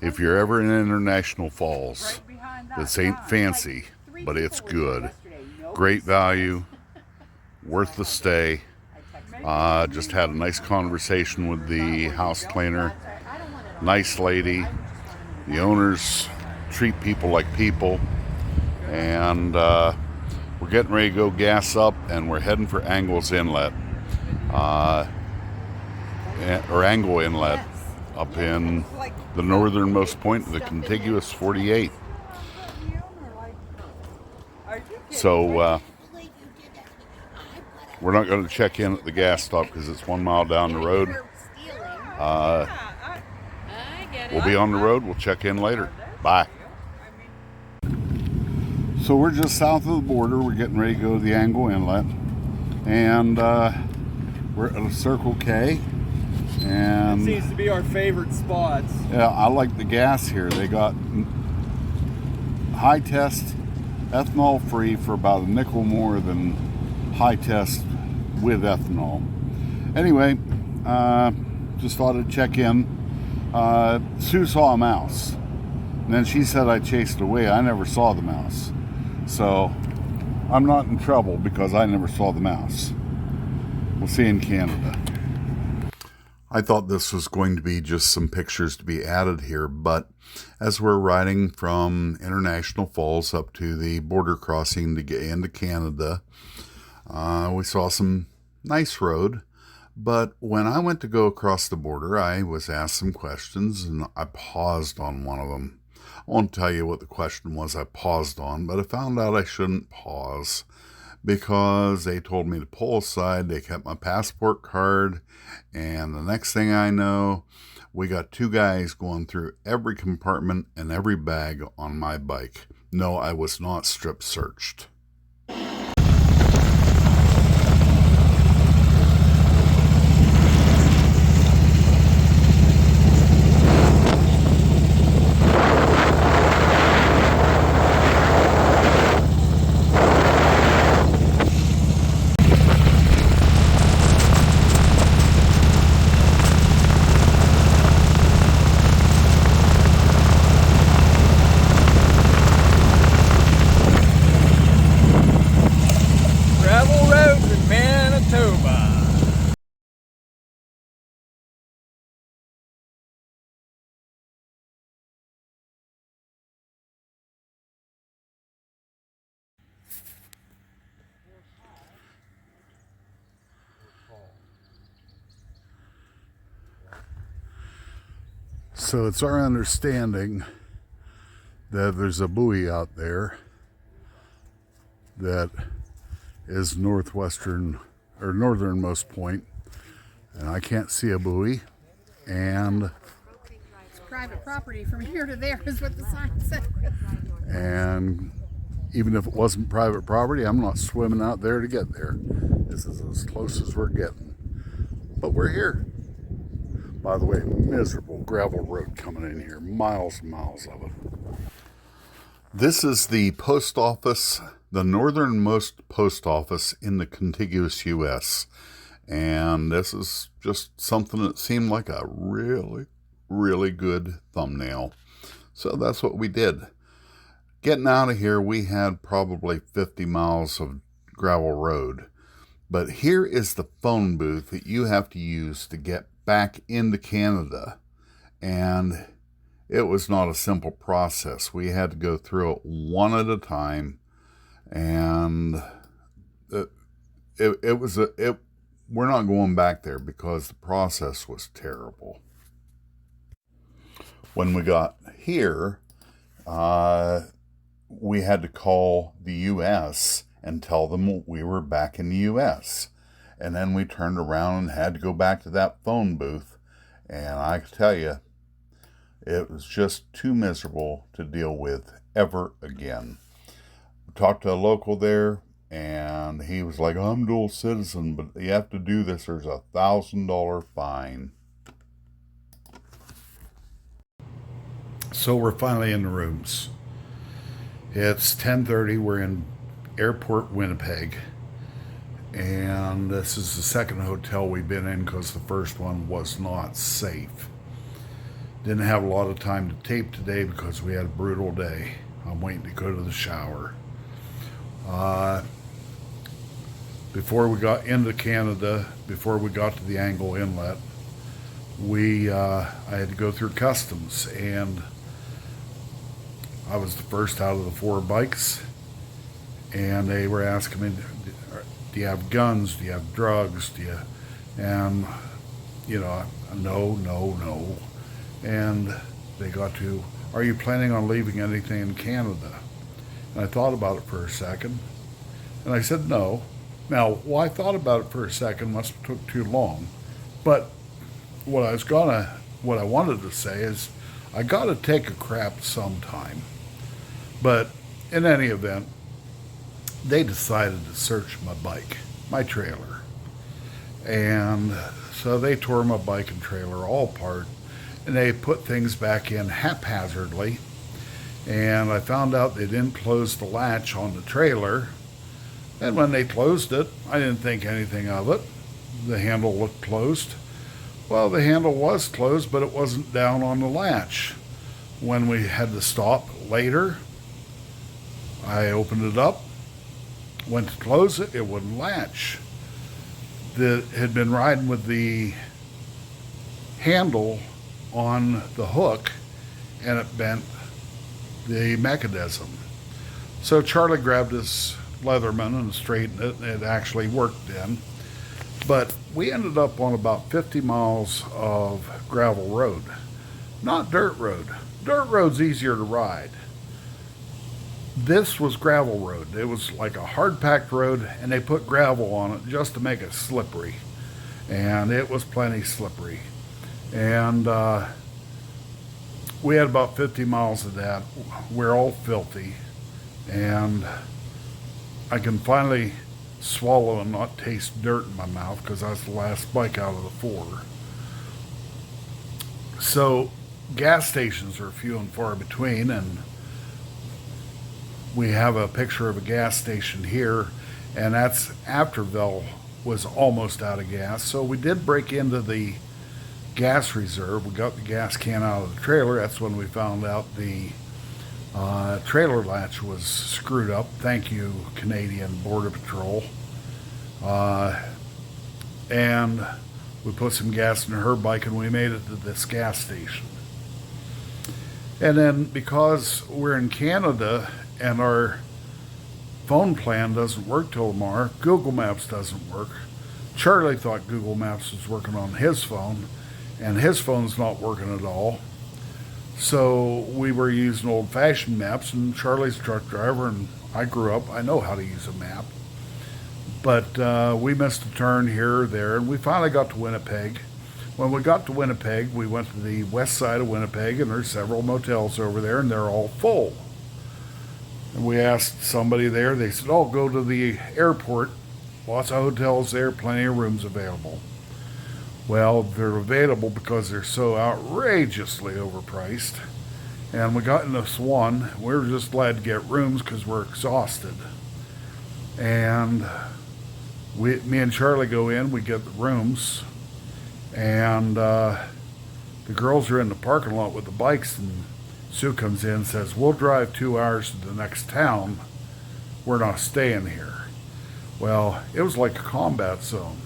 If you're ever in International Falls, this ain't fancy, but it's good. Great value, worth the stay. Just had a nice conversation with the house cleaner. Nice lady. The owners treat people like people. And we're getting ready to go gas up, and we're heading for Angle's Inlet. Or Angle Inlet, up in the northernmost point of the contiguous 48. So we're not going to check in at the gas stop because it's 1 mile down the road. We'll be on the road. We'll check in later. Bye. So we're just south of the border. We're getting ready to go to the Angle Inlet, and we're at a Circle K. And it seems to be our favorite spots. Yeah, I like the gas here. They got high test ethanol free for about a nickel more than high test with ethanol. Anyway, just thought I'd check in. Sue saw a mouse, and then she said I chased away. I never saw the mouse, so I'm not in trouble because I never saw the mouse. We'll see you in Canada. I thought this was going to be just some pictures to be added here, but as we're riding from International Falls up to the border crossing to get into Canada, we saw some nice road. But when I went to go across the border, I was asked some questions, and I paused on one of them. I won't tell you what the question was I paused on, but I found out I shouldn't pause, because they told me to pull aside. They kept my passport card, and the next thing I know, we got two guys going through every compartment and every bag on my bike. No, I was not strip searched. So it's our understanding that there's a buoy out there that is northwestern or northernmost point, and I can't see a buoy, and it's private property from here to there is what the sign said. And even if it wasn't private property, I'm not swimming out there to get there. This is as close as we're getting, but we're here. By the way, miserable gravel road coming in here, miles and miles of it. This is the post office, the northernmost post office in the contiguous U.S. And this is just something that seemed like a really, really good thumbnail. So that's what we did. Getting out of here, we had probably 50 miles of gravel road. But here is the phone booth that you have to use to get back into Canada, and it was not a simple process. We had to go through it one at a time, and we're not going back there because the process was terrible. When we got here, we had to call the U.S. and tell them we were back in the U.S., and then we turned around and had to go back to that phone booth. And I can tell you, it was just too miserable to deal with ever again. We talked to a local there, and he was like, I'm dual citizen, but you have to do this. There's a $1,000 fine. So we're finally in the rooms. It's 10:30. We're in Airport, Winnipeg. And this is the second hotel we've been in because the first one was not safe. Didn't have a lot of time to tape today because we had a brutal day. I'm waiting to go to the shower. Before we got into Canada, before we got to the Angle Inlet, I had to go through customs, and I was the first out of the 4 bikes, and they were asking me, do you have guns? Do you have drugs? And, no. And they got to, are you planning on leaving anything in Canada? And I thought about it for a second, and I said no. Now, I thought about it for a second, must have took too long. But what I wanted to say is, I gotta take a crap sometime. But in any event, they decided to search my bike, my trailer. And so they tore my bike and trailer all apart, and they put things back in haphazardly. And I found out they didn't close the latch on the trailer. And when they closed it, I didn't think anything of it. The handle looked closed. Well, the handle was closed, but it wasn't down on the latch. When we had to stop later, I opened it up, went to close it, it wouldn't latch. It had been riding with the handle on the hook, and it bent the mechanism. So Charlie grabbed his Leatherman and straightened it, and it actually worked then. But we ended up on about 50 miles of gravel road, not dirt road. Dirt road's easier to ride. This was gravel road. It was like a hard-packed road, and they put gravel on it just to make it slippery. And it was plenty slippery. And we had about 50 miles of that. We're all filthy. And I can finally swallow and not taste dirt in my mouth because that's the last bike out of the 4. So gas stations are few and far between, and we have a picture of a gas station here, and that's after Vel was almost out of gas. So we did break into the gas reserve. We got the gas can out of the trailer. That's when we found out the trailer latch was screwed up. Thank you, Canadian Border Patrol. And we put some gas in her bike, and we made it to this gas station. And then because we're in Canada and our phone plan doesn't work till tomorrow, Google Maps doesn't work. Charlie thought Google Maps was working on his phone, and his phone's not working at all. So we were using old-fashioned maps, and Charlie's a truck driver, and I grew up, I know how to use a map. But we missed a turn here or there, and we finally got to Winnipeg. When we got to Winnipeg, we went to the west side of Winnipeg, and there's several motels over there, and they're all full. And we asked somebody there, they said, oh, go to the airport. Lots of hotels there, plenty of rooms available. Well, they're available because they're so outrageously overpriced. And we got in this one. We were just glad to get rooms because we're exhausted. And me and Charlie go in, we get the rooms. And the girls are in the parking lot with the bikes, and Sue comes in and says, we'll drive 2 hours to the next town. We're not staying here. Well, it was like a combat zone.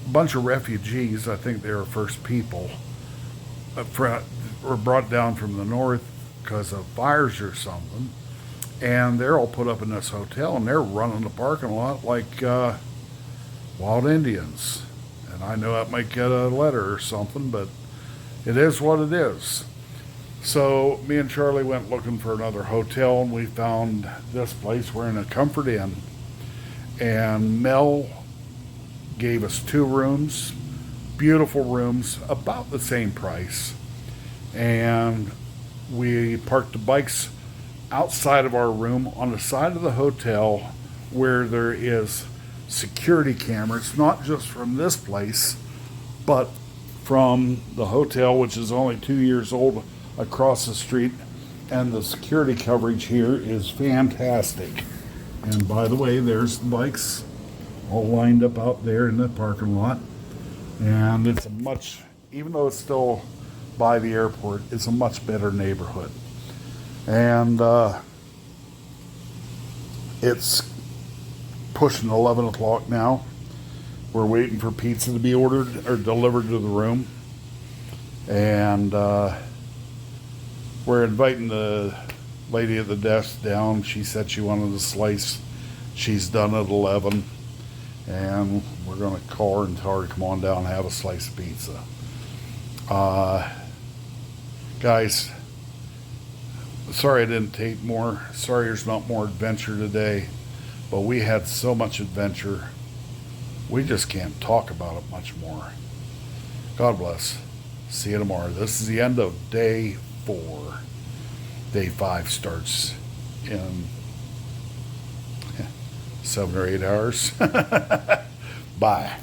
A bunch of refugees, I think they were First People, were brought down from the north because of fires or something, and they're all put up in this hotel, and they're running the parking lot like wild Indians. And I know that might get a letter or something, but it is what it is. So me and Charlie went looking for another hotel, and we found this place. We're in a Comfort Inn, and Mel gave us 2 rooms, beautiful rooms, about the same price. And we parked the bikes outside of our room on the side of the hotel where there is security cameras, not just from this place, but from the hotel, which is only 2 years old, across the street. And the security coverage here is fantastic. And by the way, there's the bikes all lined up out there in the parking lot. And it's a much, even though it's still by the airport. It's a much better neighborhood. And it's pushing 11 o'clock now. We're waiting for pizza to be ordered or delivered to the room. And we're inviting the lady at the desk down. She said she wanted a slice. She's done at 11. And we're going to call her and tell her to come on down and have a slice of pizza. Guys, sorry I didn't take more. Sorry there's not more adventure today. But we had so much adventure. We just can't talk about it much more. God bless. See you tomorrow. This is the end of day 4. Day 5 starts in 7 or 8 hours. Bye.